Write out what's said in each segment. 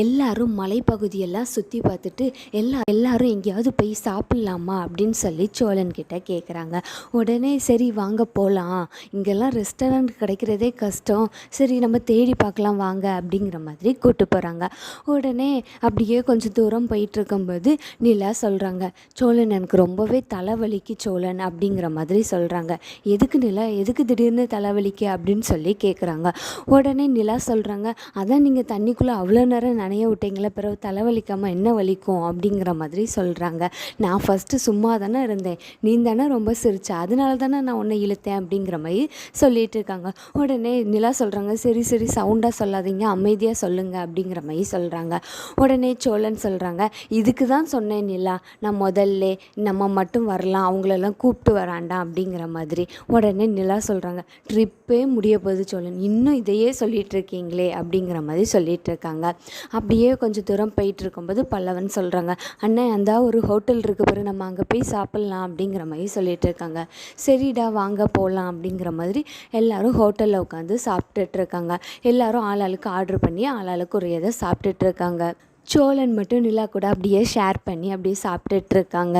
எல்லாரும் மலைப்பகுதியெல்லாம் சுற்றி பார்த்துட்டு எல்லாரும் எங்கேயாவது போய் சாப்பிட்லாமா அப்படின்னு சொல்லி சோழன்கிட்ட கேட்குறாங்க. உடனே சரி வாங்க போகலாம், இங்கெல்லாம் ரெஸ்டாரண்ட் கிடைக்கிறதே கஷ்டம், சரி நம்ம தேடி பார்க்கலாம் வாங்க அப்படிங்கிற மாதிரி கூப்பிட்டு போகிறாங்க. உடனே அப்படியே கொஞ்சம் தூரம் போயிட்டுருக்கும்போது நிலா சொல்கிறாங்க, சோழன் எனக்கு ரொம்பவே தலைவலிக்கு சோழன் அப்படிங்கிற மாதிரி சொல்கிறாங்க. எதுக்கு நிலா, எதுக்கு திடீர்னு தலைவலிக்கு அப்படின்னு சொல்லி கேட்குறாங்க. உடனே நிலா சொல்கிறாங்க, அதான் நீங்கள் தண்ணிக்குள்ளே அவ்வளோ நேரம் நனைய விட்டீங்களே, பிறகு தலைவலிக்காமல் என்ன வலிக்கும் அப்படிங்கிற மாதிரி சொல்கிறாங்க. நான் ஃபஸ்ட்டு சும்மா தானே இருந்தேன், நீ தானே ரொம்ப சிரிச்ச, அதனால தானே நான் உன்னை இழுத்தேன் அப்படிங்கிற மாதிரி சொல்லிகிட்டு இருக்காங்க. உடனே நிலா சொல்கிறாங்க, சரி சரி சவுண்டாக சொல்லாதீங்க, அமைதியாக சொல்லுங்கள் அப்படிங்கிற மாதிரி சொல்கிறாங்க. உடனே சோழன் சொல்கிறாங்க, இதுக்கு தான் சொன்னேன் நிலா, நான் முதல்ல நம்ம மட்டும் வரலாம், அவங்களெல்லாம் கூப்பிட்டு வராண்டாம் அப்படிங்கிற மாதிரி. உடனே நிலா சொல்கிறாங்க, ட்ரிப்பே முடிய போகுது சோழன், இன்னும் இதையே சொல்லிகிட்டு இருக்கீங்களே அப்படிங்கிற மாதிரி சொல்லிகிட்டு இருக்காங்க. அப்படியே கொஞ்சம் தூரம் போயிட்டு இருக்கும்போது பல்லவன் சொல்கிறாங்க, அண்ணன் அந்த ஒரு ஹோட்டல் இருக்குது பாரு, நம்ம அங்கே போய் சாப்பிட்லாம் அப்படிங்கிற மாதிரி சொல்லிட்டு இருக்காங்க. சரிடா வாங்க போகலாம் அப்படிங்கிற மாதிரி எல்லோரும் ஹோட்டலில் உட்காந்து சாப்பிட்டுட்டு இருக்காங்க. எல்லோரும் ஆளாளுக்கு ஆர்டர் பண்ணி ஆளாளுக்கு ஒரு இதை சாப்பிட்டுட்டு இருக்காங்க. சோழன் மட்டும் நிலா கூட அப்படியே ஷேர் பண்ணி அப்படியே சாப்பிட்டுட்டு இருக்காங்க.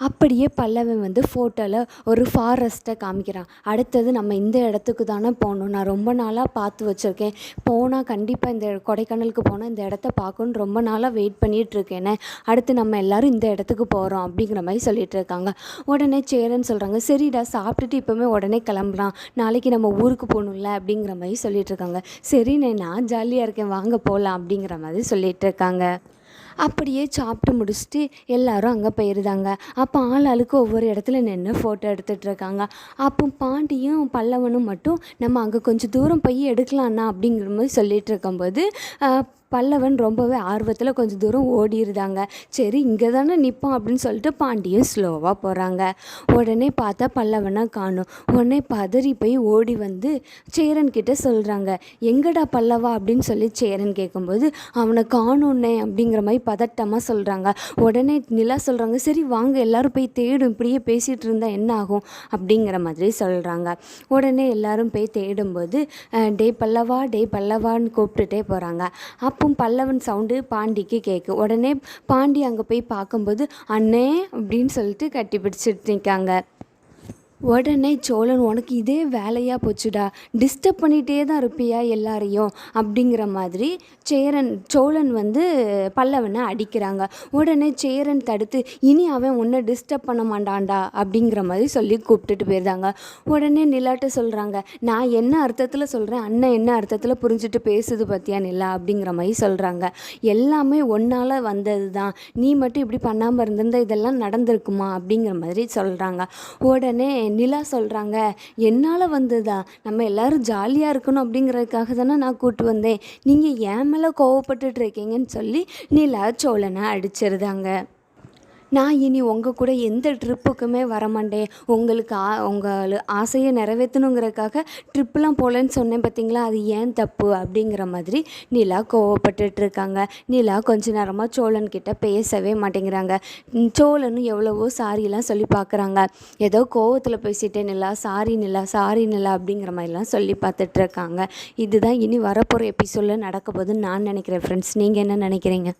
அப்படியே பல்லவன் ஃபோட்டோவில் ஒரு ஃபாரஸ்ட்டை காமிக்கிறான். அடுத்தது நம்ம இந்த இடத்துக்கு தானே போகணும், நான் ரொம்ப நாளாக பார்த்து வச்சுருக்கேன், போனால் கண்டிப்பாக இந்த கொடைக்கானலுக்கு போனால் இந்த இடத்த பார்க்கணுன்னு ரொம்ப நாளாக வெயிட் பண்ணிகிட்ருக்கேனே, அடுத்து நம்ம எல்லோரும் இந்த இடத்துக்கு போகிறோம் அப்படிங்கிற மாதிரி சொல்லிகிட்டு இருக்காங்க. உடனே சேரன்னு சொல்கிறாங்க, சரிடா சாப்பிட்டுட்டு இப்போவுமே உடனே கிளம்பலாம், நாளைக்கு நம்ம ஊருக்கு போகணும்ல அப்படிங்கிற மாதிரி சொல்லிகிட்டு இருக்காங்க. சரிண்ணே நான் ஜாலியாக இருக்கேன் வாங்க போகலாம் அப்படிங்கிற மாதிரி சொல்லிகிட்டு இருக்காங்க. அப்படியே சாப்பிட்டு முடிச்சுட்டு எல்லோரும் அங்கே போயிருந்தாங்க. அப்போ ஆளுக்கு ஒவ்வொரு இடத்துல நின்று ஃபோட்டோ எடுத்துகிட்ருக்காங்க. அப்போ பாண்டியும் பல்லவனும் மட்டும் நம்ம அங்கே கொஞ்சம் தூரம் போய் எடுக்கலாண்ணா அப்படிங்கிற மாதிரி சொல்லிகிட்டு இருக்கும்போது பல்லவன் ரொம்பவே ஆர்வத்தில் கொஞ்சம் தூரம் ஓடிடுதாங்க. சரி இங்கே தானே நிற்போம் அப்படின்னு சொல்லிட்டு பாண்டியும் ஸ்லோவாக போகிறாங்க. உடனே பார்த்தா பல்லவனை காணும். உடனே பதறி போய் ஓடி சேரன்கிட்ட சொல்கிறாங்க, எங்கடா பல்லவா அப்படின்னு சொல்லி சேரன் கேட்கும்போது அவனை காணுன்னே அப்படிங்கிற மாதிரி பதட்டமாக சொல்கிறாங்க. உடனே நிலா சொல்கிறாங்க, சரி வாங்க எல்லோரும் போய் தேடும், இப்படியே பேசிகிட்டு இருந்தால் என்ன ஆகும் அப்படிங்கிற மாதிரி சொல்கிறாங்க. உடனே எல்லோரும் போய் தேடும்போது டே பல்லவான்னு கூப்பிட்டுட்டே போகிறாங்க. அப்போ பல்லவன் சவுண்டு பாண்டிக்கு கேட்கு. உடனே பாண்டி அங்கே போய் பார்க்கும்போது அண்ணே அப்படின்னு சொல்லிட்டு கட்டி பிடிச்சிட்டு நிற்காங்க. உடனே சோழன், உனக்கு இதே வேலையாக போச்சுடா, டிஸ்டர்ப் பண்ணிகிட்டே தான் இருப்பியா எல்லாரையும் அப்படிங்கிற மாதிரி சோழன் பல்லவனை அடிக்கிறாங்க. உடனே சேரன் தடுத்து, இனி அவன் உன்னை டிஸ்டர்ப் பண்ண மாட்டான்டா அப்படிங்கிற மாதிரி சொல்லி கூப்பிட்டுட்டு போயிருந்தாங்க. உடனே நிலாட்ட சொல்கிறாங்க, நான் என்ன அர்த்தத்தில் சொல்கிறேன், அண்ணன் என்ன அர்த்தத்தில் புரிஞ்சுட்டு பேசுது பார்த்தியா நிலா அப்படிங்கிற மாதிரி சொல்கிறாங்க. எல்லாமே ஒன்றால் வந்தது தான், நீ மட்டும் இப்படி பண்ணாமல் இருந்திருந்தால் இதெல்லாம் நடந்திருக்குமா அப்படிங்கிற மாதிரி சொல்கிறாங்க. உடனே நிலா சொல்கிறாங்க, என்னால் வந்ததா, நம்ம எல்லோரும் ஜாலியாக இருக்கணும் அப்படிங்கிறதுக்காக தானே நான் கூப்பிட்டு வந்தேன், நீங்கள் ஏன் மேலே கோவப்பட்டுட்டு இருக்கீங்கன்னு சொல்லி நிலா சோழனை அடிச்சிருந்தாங்க. நான் இனி உங்கள் கூட எந்த ட்ரிப்புக்குமே வரமாட்டேன், உங்களுக்கு உங்கள் ஆசையை நிறைவேற்றணுங்கிறதுக்காக ட்ரிப்புலாம் போகலன்னு சொன்னேன் பார்த்தீங்களா, அது ஏன் தப்பு அப்படிங்கிற மாதிரி நிலா கோவப்பட்டுட்ருக்காங்க. நிலா கொஞ்ச நேரமாக சோழன்கிட்ட பேசவே மாட்டேங்கிறாங்க. சோழனும் எவ்வளவோ சாரிலாம் சொல்லி பார்க்குறாங்க. ஏதோ கோவத்தில் பேசிட்டேன் நிலா, சாரி நிலா அப்படிங்கிற மாதிரிலாம் சொல்லி பார்த்துட்ருக்காங்க. இதுதான் இனி வரப்போகிற எபிசோடில் நடக்க போகுதுன்னு நான் நினைக்கிறேன் ஃப்ரெண்ட்ஸ். நீங்கள் என்ன நினைக்கிறீங்க?